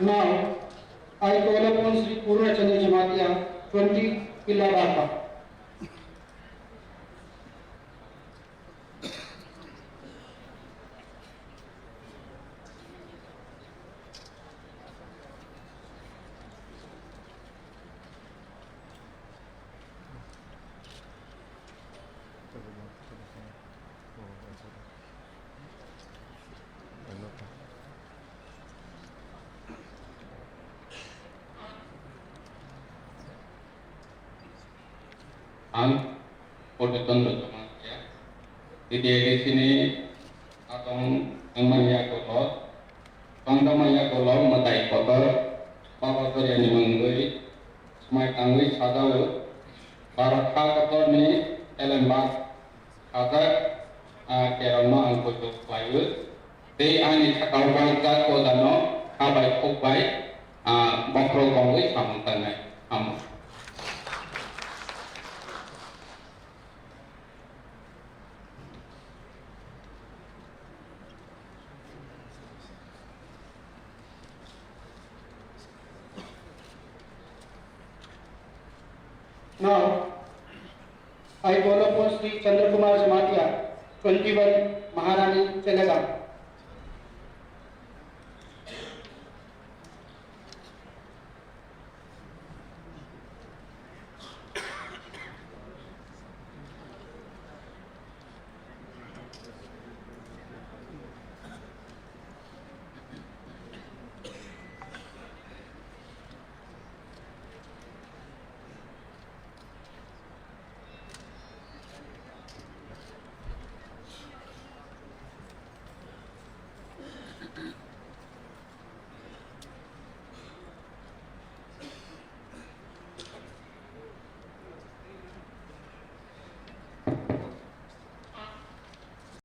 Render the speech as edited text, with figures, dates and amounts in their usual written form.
Now, I call upon Sri Purna Chandra Jamatia, 20 Pillaraka. Ang Poteton Ramatia. Di sini atong ang maya kolot, pangda maya kolot matai kotor, bapa ko yan manggoy, semai tangwi sadaw, barat ka kotor ni elembak, ada kerana ang kotor layu, te ani sakau bangka ko dano, kabai kubai, bakro kongwi samantanai, Now, I call upon Sri Chandra Kumar Jamatia, 21 Maharani Telega.